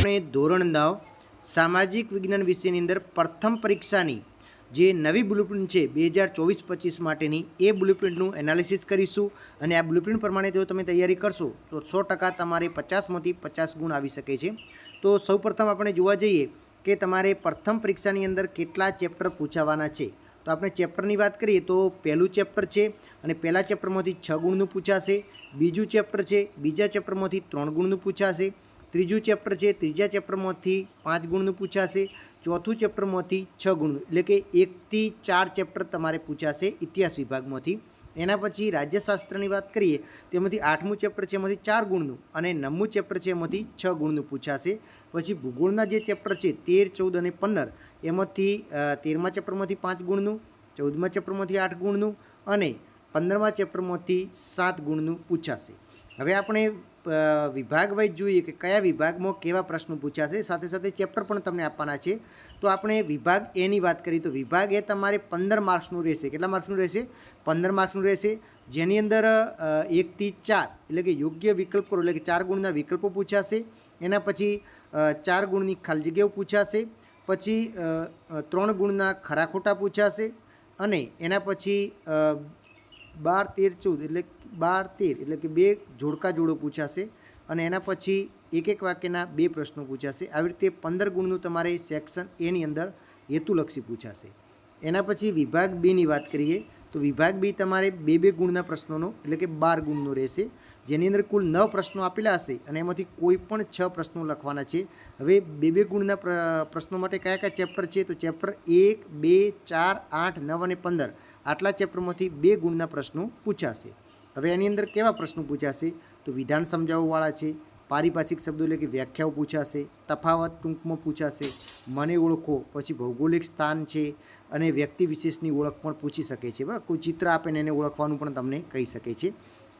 આપણે ધોરણ 9 સામાજિક વિજ્ઞાન વિષયની અંદર પ્રથમ પરીક્ષાની જે નવી બ્લુપ્રિન્ટ છે 2024-25 માટેની એ બ્લુપ્રિન્ટનું એનાલિસિસ કરીશું અને આ બ્લુપ્રિન્ટ પ્રમાણે જો તમે તૈયારી કરશો તો 100% તમારે 50માંથી 50 ગુણ આવી શકે છે। તો સૌપ્રથમ આપણે જોવા જઈએ કે તમારે પ્રથમ પરીક્ષાની અંદર કેટલા ચેપ્ટર પૂછાવાના છે। તો આપણે ચેપ્ટરની વાત કરીએ તો પહેલું ચેપ્ટર છે અને પહેલા ચેપ્ટરમાંથી 6 ગુણનું પૂછાશે, બીજું ચેપ્ટર છે બીજા ચેપ્ટરમાંથી 3 ગુણનું પૂછાશે, ત્રીજું ચેપ્ટર છે ત્રીજા ચેપ્ટરમાંથી 5 ગુણનું પૂછાશે, ચોથું ચેપ્ટરમાંથી 6 ગુણનું, એટલે કે 1 થી 4 ચેપ્ટર તમારે પૂછાશે ઇતિહાસ વિભાગમાંથી। એના પછી રાજ્યશાસ્ત્રની વાત કરીએ તો એમાંથી 8મું ચેપ્ટર છે એમાંથી 4 ગુણનું અને 9મું ચેપ્ટર છે એમાંથી 6 ગુણનું પૂછાશે। પછી ભૂગોળના જે ચેપ્ટર છે 13, 14 અને 15 એમાંથી 13મા ચેપ્ટરમાંથી 5 ગુણનું, 14મા ચેપ્ટરમાંથી 8 ગુણનું અને 15મા ચેપ્ટરમાંથી 7 ગુણનું પૂછાશે। હવે આપણે વિભાગ વાઇઝ જોઈએ કે કયા વિભાગમાં કેવા પ્રશ્નો પૂછાશે, સાથે સાથે ચેપ્ટર પણ તમને આપવાના છે। તો આપણે વિભાગ એની વાત કરીએ તો વિભાગ એ તમારે 15 માર્ક્સનું રહેશે। કેટલા માર્ક્સનું રહેશે? 15 માર્ક્સનું રહેશે, જેની અંદર 1 થી 4 એટલે કે યોગ્ય વિકલ્પો એટલે કે 4 ગુણના વિકલ્પો પૂછાશે। એના પછી 4 ગુણની ખાલી જગ્યાઓ પૂછાશે, પછી 3 ગુણના ખરા ખોટા પૂછાશે અને એના પછી 12, 13, 14 એટલે કે 2 જોડકા જોડો પૂછાશે અને એના પછી એક વાક્યના 2 પ્રશ્નો પૂછાશે। આવી રીતે 15 ગુણનું તમારે સેક્શન એની અંદર હેતુલક્ષી પૂછાશે। એના પછી વિભાગ બીની વાત કરીએ તો વિભાગ બી તમારે 2 ગુણના પ્રશ્નોનો એટલે કે 12 ગુણનો રહેશે, જેની અંદર કુલ 9 પ્રશ્નો આપેલા હશે અને એમાંથી કોઈ પણ 6 પ્રશ્નો લખવાના છે। હવે 2 ગુણના પ્રશ્નો માટે કયા કયા ચેપ્ટર છે તો ચેપ્ટર 1, 2, 4, 8, 9 અને 15 આટલા ચેપ્ટરમાંથી 2 ગુણના પ્રશ્નો પૂછાશે। હવે એની અંદર કેવા પ્રશ્નો પૂછાશે તો વિધાન સમજાવવાવાળા છે, પારિભાષિક શબ્દો એટલે કે વ્યાખ્યાઓ પૂછાશે, તફાવત ટૂંકમાં પૂછાશે, મને ઓળખો, પછી ભૌગોલિક સ્થાન છે અને વ્યક્તિ વિશેષની ઓળખ પણ પૂછી શકે છે। બરાબર, કોઈ ચિત્ર આપીને એને ઓળખવાનું પણ તમને કહી શકે છે।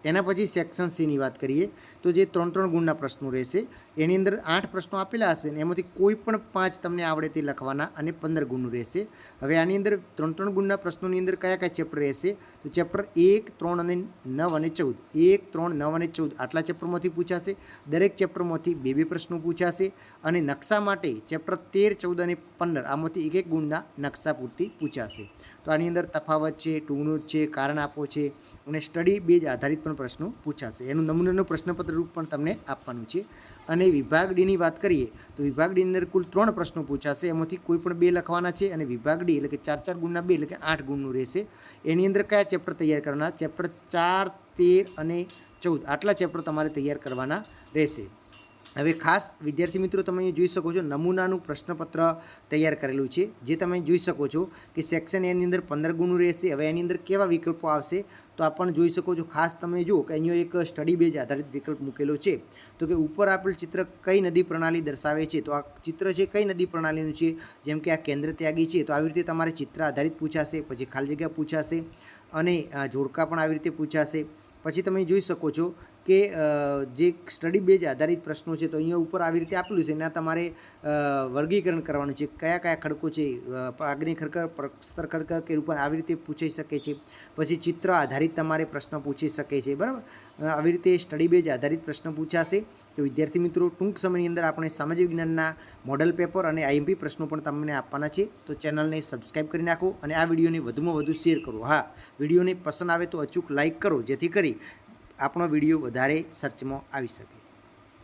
એના પછી સેક્શન સીની વાત કરીએ તો જે 3 ગુણના પ્રશ્નો રહેશે, એની અંદર 8 પ્રશ્નો આપેલા હશે ને એમાંથી કોઈ પણ 5 તમને આવડે તે લખવાના અને 15 ગુણનું રહેશે। હવે આની અંદર 3 ગુણના પ્રશ્નોની અંદર કયા કયા ચેપ્ટર રહેશે તો ચેપ્ટર 1, 3 અને 9 અને 14, 1, 3, 9 અને 14 આટલા ચેપ્ટરમાંથી પૂછાશે। દરેક ચેપ્ટરમાંથી 2 પ્રશ્નો પૂછાશે અને નકશા માટે ચેપ્ટર 13, 14 અને 15 આમાંથી 1 ગુણના નકશા પૂરતી પૂછાશે। તો આની અંદર તફાવત છે, ટુ નોટ છે, કારણ આપો છે અને સ્ટડી બેઝ આધારિત પણ પ્રશ્નો પૂછાશે। એનું નમૂનાનું પ્રશ્નપત્ર રૂપ પણ તમને આપવાનું છે। અને વિભાગ ડીની વાત કરીએ તો વિભાગ ડીની અંદર કુલ 3 પ્રશ્નો પૂછાશે, એમાંથી કોઈ પણ 2 લખવાના છે અને વિભાગ ડી એટલે કે 4 ગુણના 2 એટલે કે 8 ગુણનું રહેશે। એની અંદર કયા ચેપ્ટર તૈયાર કરવાના? ચેપ્ટર 4, 13 અને 14 આટલા ચેપ્ટર તમારે તૈયાર કરવાના રહેશે। હવે ખાસ વિદ્યાર્થી મિત્રો તમે અહીં જોઈ શકો છો નમૂનાનું પ્રશ્નપત્ર તૈયાર કરેલું છે, જે તમે જોઈ શકો છો કે સેક્શન એની અંદર 15 ગુણનું રહેશે। હવે એની અંદર કેવા વિકલ્પો આવશે તો આપ પણ જોઈ શકો છો। ખાસ તમે જુઓ કે અહીંયા એક સ્ટડી બેઝ આધારિત વિકલ્પ મૂકેલો છે, તો કે ઉપર આપેલ ચિત્ર કઈ નદી પ્રણાલી દર્શાવે છે, તો આ ચિત્ર છે કઈ નદી પ્રણાલીનું છે, જેમ કે આ કેન્દ્ર ત્યાગી છે તો આવી રીતે તમારે ચિત્ર આધારિત પૂછાશે, પછી ખાલી જગ્યા પૂછાશે અને જોડકા પણ આવી રીતે પૂછાશે। પછી તમે જોઈ શકો છો કે જે સ્ટડી બેઝ આધારિત પ્રશ્નો છે તો અહીંયા ઉપર આવી રીતે આપેલું છે, એના તમારે વર્ગીકરણ કરવાનું છે, કયા કયા ખડકો છે, આગ્નેય ખડક, પ્રસ્તર ખડક કે રૂપા આવી રીતે પૂછાઈ શકે છે। પછી ચિત્ર આધારિત તમારે પ્રશ્ન પૂછી શકે છે। બરાબર, આવી રીતે સ્ટડી બેઝ આધારિત પ્રશ્ન પૂછાશે। તો વિદ્યાર્થી મિત્રો ટૂંક સમયની અંદર આપણે સામાજિક વિજ્ઞાનના મોડલ પેપર અને આઈએમપી પ્રશ્નો પણ તમને આપવાના છે। તો ચેનલને સબસ્ક્રાઈબ કરી નાખો અને આ વિડીયોને વધુમાં વધુ શેર કરો। હા, વિડીયોને પસંદ આવે તો અચૂક લાઇક કરો, જેથી કરી આપણો વિડીયો વધારે સર્ચમાં આવી શકે।